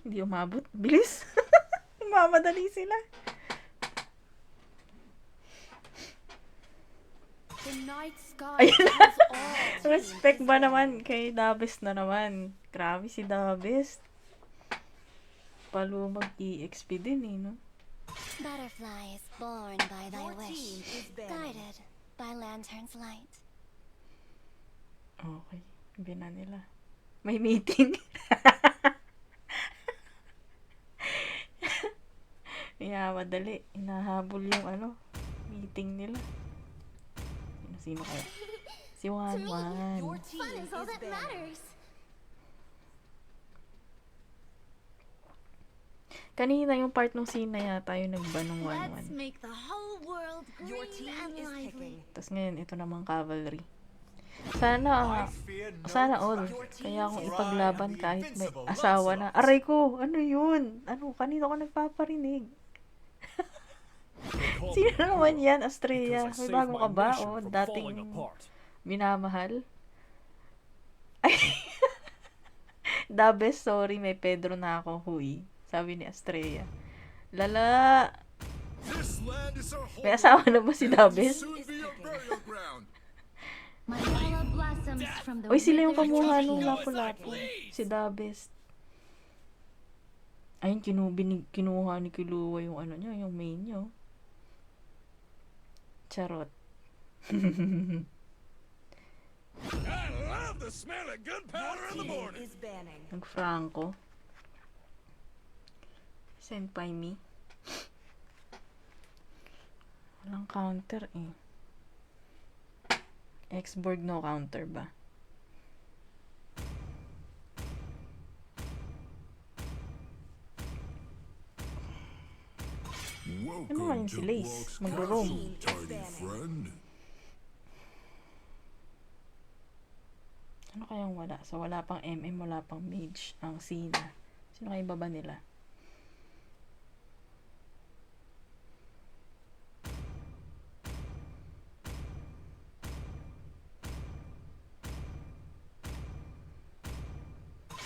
Hindi umabot. Bilis. Mamadali sila. The night sky Ayun na. is all. Respect ba naman kay Dabes na naman? Grabe si Dabes. Palo mag-EXP din eh, no? Butterflies born by thy wish, guided by lantern's light. Okay. Bina nila. May meeting. Yeah, madali. Inahabol yung meeting nila. Sino kaya? Si Wanwan. Fun is all that matters. Kanina yung part nung scene na yata yung nagbanong Let's 1-1. make the whole world green and lively. Tapos ngayon, ito namang cavalry. Sana all. Kaya kung ipaglaban kahit may asawa na. Aray ko! Ano yun? Kanina ko nagpaparinig. Sino naman yan, Estrella? May bago ka ba? O dating minamahal? Ay! Dabes, sorry, may Pedro na ako, huy. Sabi ni Estrella. Lala! May asawa na ba si Dabes? Uy, sila yung kamuha nung lapu-lapu. Si Dabes. Ayun, kinuha ni Kiluwa yung niya, yung main niya. Charot. I love the smell of gunpowder in the morning. Nag-Franco. Senpai me. Walang counter eh. X-Borg no counter ba? Ano naman si Lace? Magro-roam. Ano kayang wala? So, wala pang MM, wala pang Mage ang Sina. Sino kayong baba nila?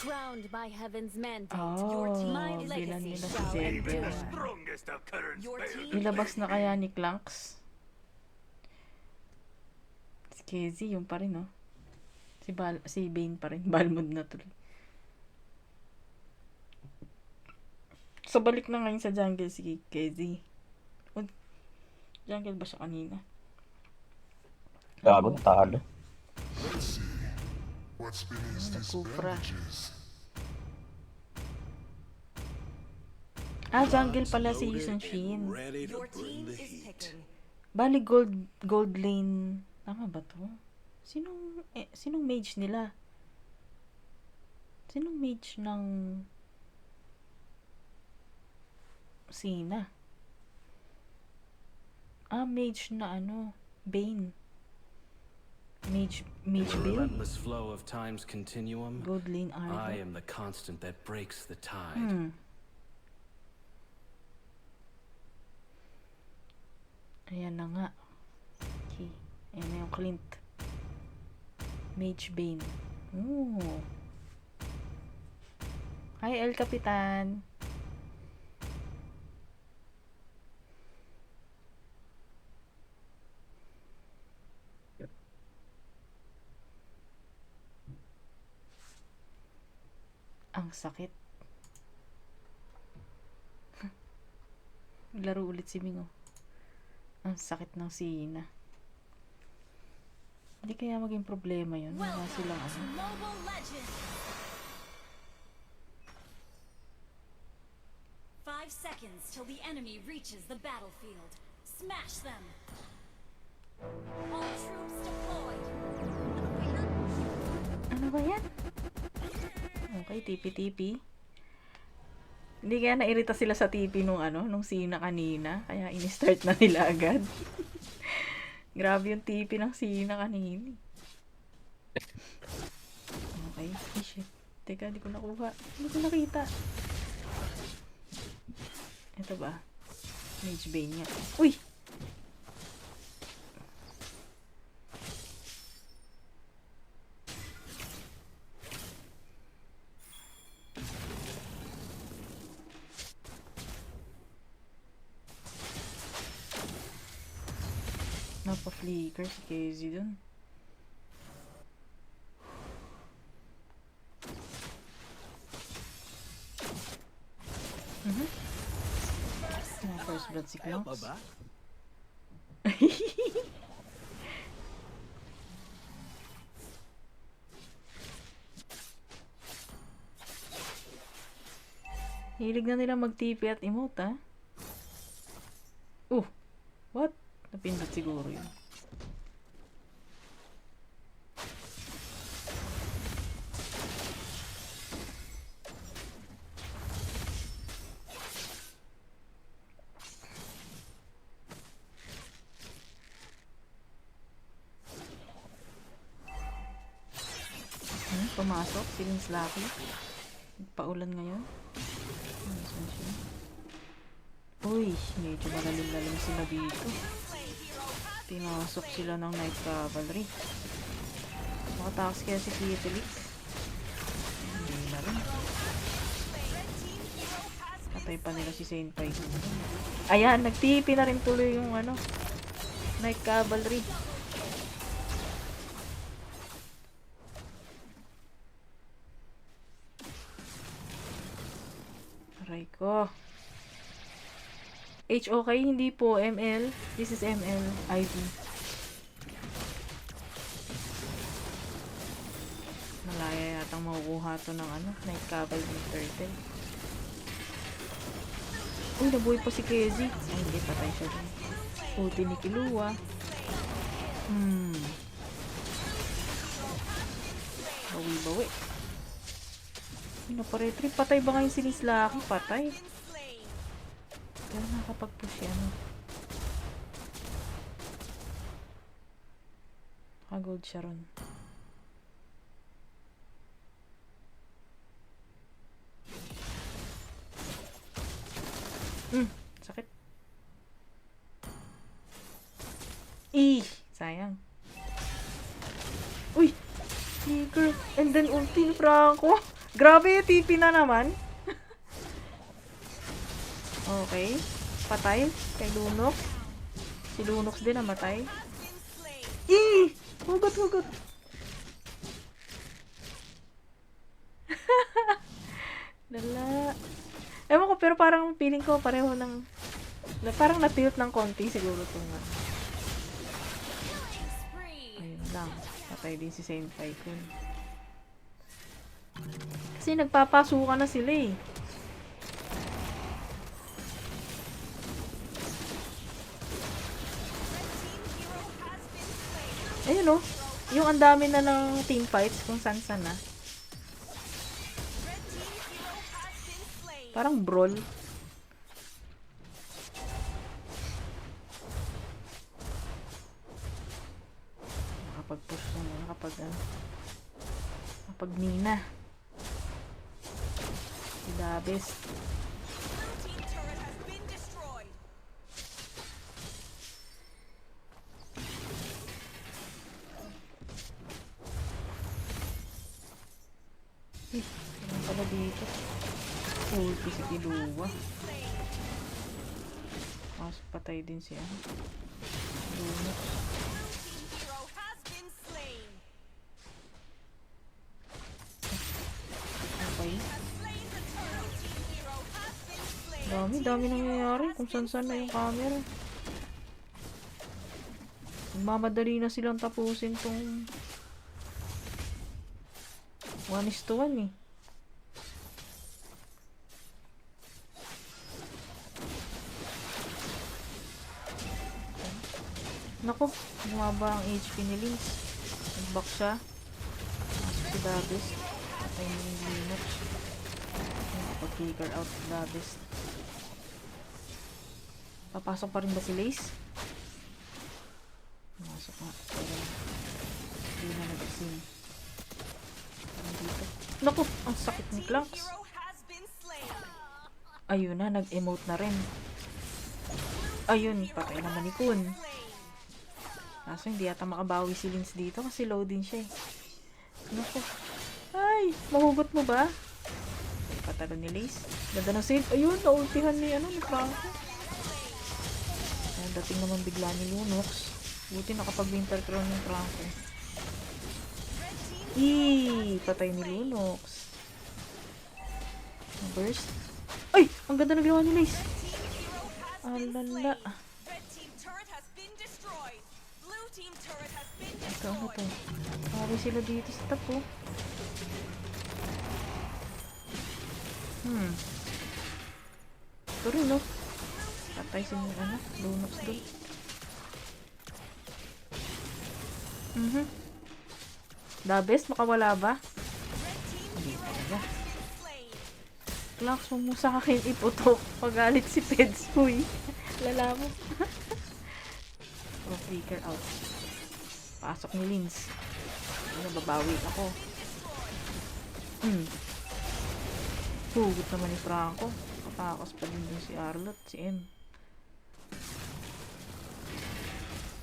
Crowned by heaven's mandate. Bilan nila si Zelda. Strongest of currents. Ilabas na kaya ni Clanks? Si Kezi, yung pa rin, no? Si Bane pa rin. Balmond na tuloy. So, balik na ngayon sa jungle si Kezi. Jungle ba siya kanina? Gago, talo. What's been his Kupra. disadvantages? Jungle pala si Yusun Shin. Ready to bring the heat. Bali gold lane. Tama ba to? Sinong mage nila? Sinong mage ng Sina? Mage na Bane. Mage In the build. relentless flow of time's continuum, Gold lane I Ivy. am the constant that breaks the tide. Ayan na nga. Okay. Ayan na yung Clint. Mage Bane. Ooh. Hi, El Capitan. Ang sakit. Laro ulit si Mingo. Ang sakit ng Sina. Hindi kaya maging problema yun. Wala silang Mobile Legends. 5 seconds till the enemy reaches the battlefield. Smash them. All troops deployed. Ano ba yan? Okay, tipi-tipi. Hindi kaya nairita sila sa tipi nung Sina kanina. Kaya in-start na nila agad. Grabe yung tipi ng Sina kanina. Okay. Ay, shit. Teka, di ko nakuha. Hindi ko nakita. Ito ba? Mage Bane nga. Uy! Napa-flicker si Casey dun. First blood si Clox. Hilig na nila mag-TP at emote, ha? What? Napindot siguro yun. Pumasok, si Vince Lucky. Nagpaulan ngayon. Nasaan siya? Uy, medyo malalim-lalim sila dito. Pinasok sila ng Night Cavalry. Makatakas kaya si Kietilik. Hindi na rin. Patay pa nila si Saint Pai. Ayan, nagtipi na rin tuloy yung ano, Night Cavalry. Aray ko. HOK, hindi po. ML. This is ML ID. Malaya yatang makukuha to ng ano, Night Cavalry Turtle. Uy, nabuhay pa si Kezi. Ay, hindi, patay siya dun. Puti ni Killua. Bawi-bawi. Ay, naparetrip. Patay ba ngayon si Miss Lucky? Patay. Pero nakapag-push yan. Naka-gold siya ron. Sakit. Sayang. Uy! Flicker. And then ulti ni Franco. Grabe yung TP na naman. Okay. Patay. Kay Lunox. Si Lunox din namatay. Hugot. Lala. Ewan ko, pero parang feeling ko pareho ng... Parang natilt ng konti siguro ito nga. Ayun lang. Patay din si Saint Pai Kun. Kasi nagpapasukan na sila eh. Ayun oh. Yung ang dami na ng team fights kung saan na. Parang brawl. Nakapag-push na. Nakapag Nina. Si Dabis. Ano pala dito? Ulti si Killua. Patay din siya. Lunox. Okay. Dami nangyayari kung saan na yung camera. Mamadali na silang tapusin tong 1:1 eh. Nako, bumaba ang HP ni Lynx. Nag-back siya. Masok si Dabis. Patay mo yung Linux. Nakapag-figure out si Dabis. Papasok pa rin ba si Lace? Pumasok nga. Pero hindi na nag-asin. Dito. Naku, ang sakit ni Clox. Ayun na, nag-emote na rin. Ayun, patay naman ni Kun. Kaso hindi yata makabawi si Lynx dito kasi low din siya eh. Naku. Ay, mahugot mo ba? Patalo ni Lace. Ganda ng save. Ayun, naultihan ni Franco. Ayun, dating naman bigla ni Lunox. Buti nakapag-winter crown yung Franco. Patay ni Lunox. Burst. Ay! Ang ganda na ginawa ni Lace. Alala. Red team turret has been destroyed. Blue team turret has been Ito, ano to? destroyed. Marami sila dito sa tapo. Ito rin, no? Patay si Lunox doon. The best, makawala ba? Hindi talaga. Klax, huwag mo sa akin iputok. Pagalit si Peds. Uy, lala mo. Flicker out. Pasok ni Lins. Nababawi ako. Hugot naman ni Franco. Kapakas pa din si Arlot, si M.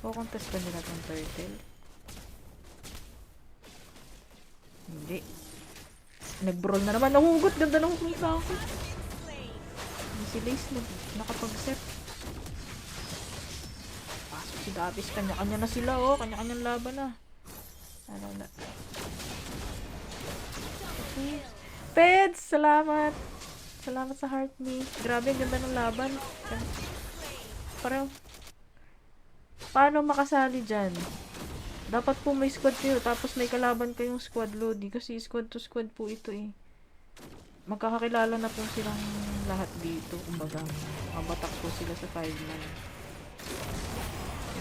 Contest pa nila itong turtle. Hindi. Nag-brawl na naman. Nahugot. Ganda ng hugot ni Franco. Si Lace nakapag-set. Pasok si Davis. Kanya-kanya na sila, oh. Kanya-kanyang laban na. Alala. Okay. Peds! Salamat! Salamat sa heart me. Grabe, ang ganda ng laban. Parang paano makasali dyan? Dapat po may squad kayo, tapos may kalaban kayong squad loading. Kasi squad to squad po ito eh. Magkakakilala na po silang lahat dito. Kumbaga, mabatak po sila sa 5-man.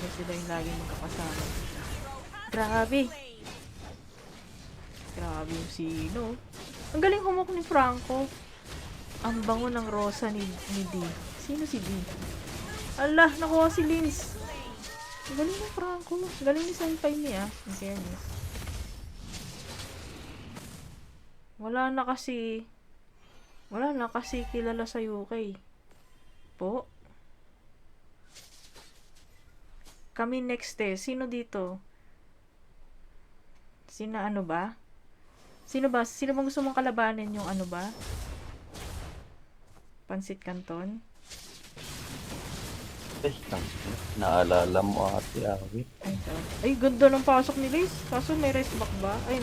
Sila yung laging magkakasama. Grabe! Grabe yung sino. Ang galing humok ni Franco. Ang bango ng rosa ni D. Sino si D? Allah, nakuha si Lins. Ang galing ni Franco. Ang galing ni Senpai niya. In fairness. Wala na kasi kilala sa UK. Po? Kami next eh. Sino dito? Sino ano ba? Sino bang gusto mong kalabanin yung ano ba? Pansit Canton? Naalala mo ate Awi. Ay, ganda ng pasok ni Lace. Kaso may rest back ba? Ay,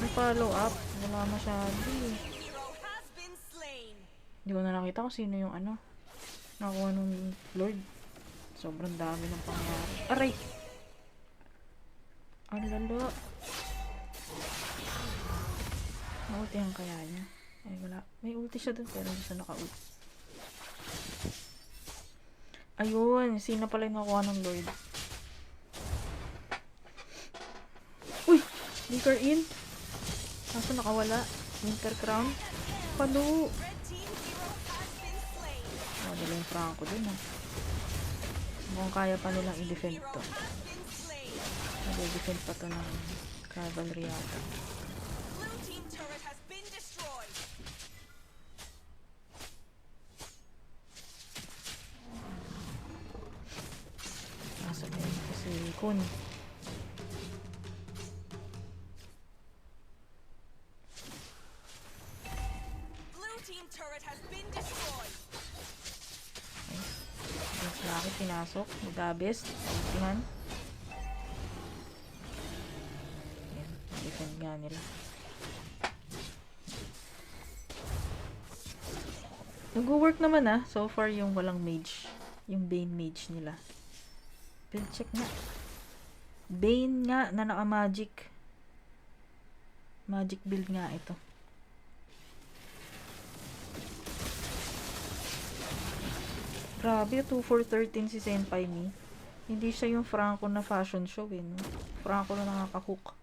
may follow up. Wala masyado. Hero has been slain. Hindi ko na nakita kung sino yung ano. Nakuha nung Lord. Sobrang dami ng pangyari. Aray! Ang lalo. Maultihan kaya niya. Ay, wala. May ulti siya dun pero hindi siya naka-ulti. Ayun, sino pala yung nakuha ng Lord? Uy! Sneaker in! Kaso nakawala. Winter Crown. Palo! Red team hero has been slain. Madala yung Franco dun ha. Mukhang kaya pa nilang i-defend Hero to. has been slain. Nag-defend pa to ng cavalry yata. Blue team turret has been destroyed. Pasok na yun kasi Kun. Blue team turret has been destroyed. Yung laki pinasok. Magabes. Ultihan. Ayan. Defend nga nila. Nag-work naman ah. So far yung walang mage. Yung Bane mage nila. Build check nga. Bane nga na naka-magic. Magic build nga ito. Grabe, 2-4-13 si Senpai Mi. Hindi siya yung Franco na fashion show eh. No? Franco na nakaka-hook.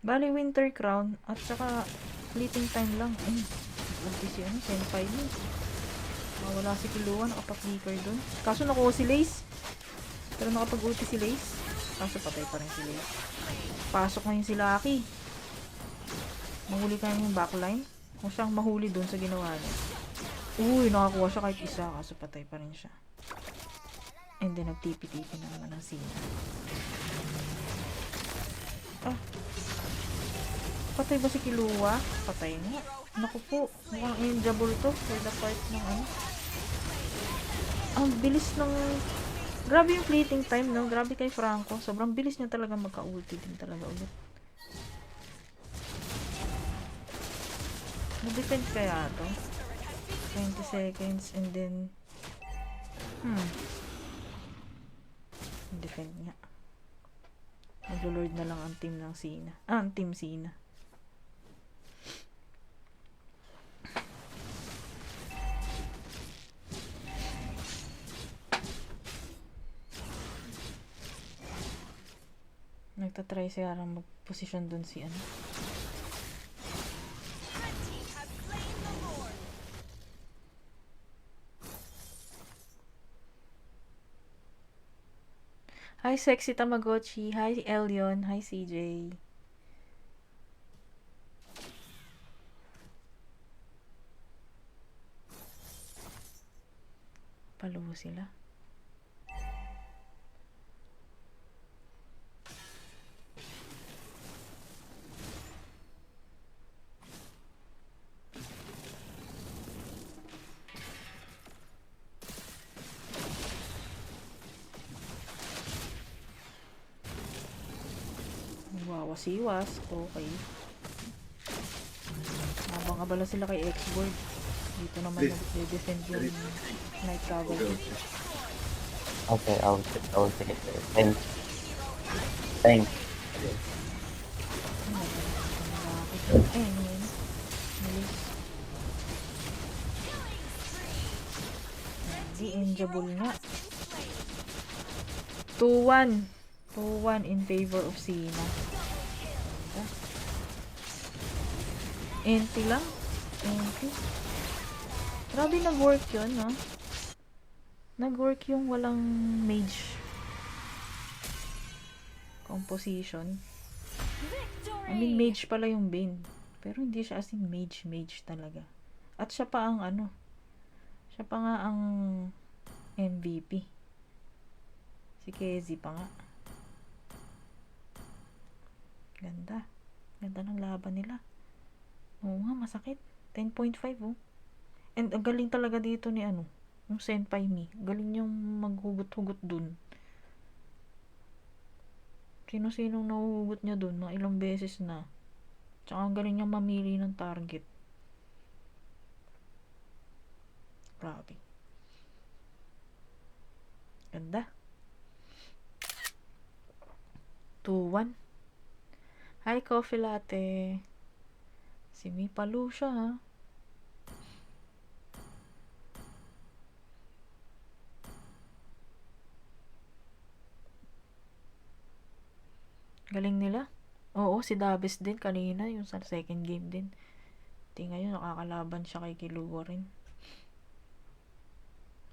Bali, Winter Crown at saka fleeting time lang. Ay, ulti si Senpai Mi. Wala si Kuluan, nakapag-flicker dun. Kaso nakuha si Lace. Pero nakapag-ulti si Lace. Kaso patay pa rin si Lace. Pasok ngayon si Lucky. Mahuli kaya yung backline. O siyang mahuli dun sa ginawa niya. Uy, nakakuha siya kahit isa, kaso patay pa rin siya. And then, nagtipi-tipi na naman ang Sina. Ah. Patay ba si Killua? Patay nga. Naku po, mukhang enjoyable to for the part ng ano. Ang bilis ng... Grabe yung fleeting time, no? Grabe kay Franco. Sobrang bilis niya talaga magka-ulti din talaga ulit. Mag-defend kaya to? 20 seconds and then... Defend nga. Mag-lord na lang ang team ng Sina. Ang team Sina. Nagtatry siya mag-position dun si ano. Red team has slain the Lord. Hi, Sexy Tamagotchi. Hi, Elion. Hi, CJ. Paluho sila. Wawasiwas. Okay. Habang abala sila kay X-Board. Dito naman nag-defend yung Night Cavalry. Okay, I'll take it there. Thanks. Thanks. Ngayon. Malis. Di enjoyable nga. 2-1. 2-1 in favor of Sina. Enti lang. Enti. Grabe nag-work yun, no? Nag-work yung walang mage composition. I mean, mage pala yung Bane. Pero hindi siya as in mage talaga. At siya pa ang ano. Siya pa nga ang MVP. Si Kezi pa nga. Ganda. Ganda ng laban nila. Oo nga, masakit. 10.5 oh. And ang galing talaga dito ni ano, yung Senpai Mi. Galing yung maghugot-hugot dun. Sino-sinong nahuhugot niya dun, mga ilang beses na. Tsaka ang galing niya mamili ng target. Grabe. Ganda. 2-1. Hi, Coffee Latte. Si Mi palo siya, ha? Galing nila. Oo, si Davis din kanina, yung sa second game din. Di ngayon, nakakalaban siya kay Killua rin.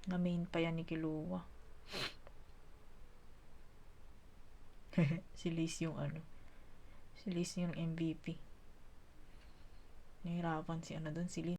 Na main pa yan ni Killua. Si Liz yung ano. Si Liz yung MVP. Nahirapan si ano dun, si Liz.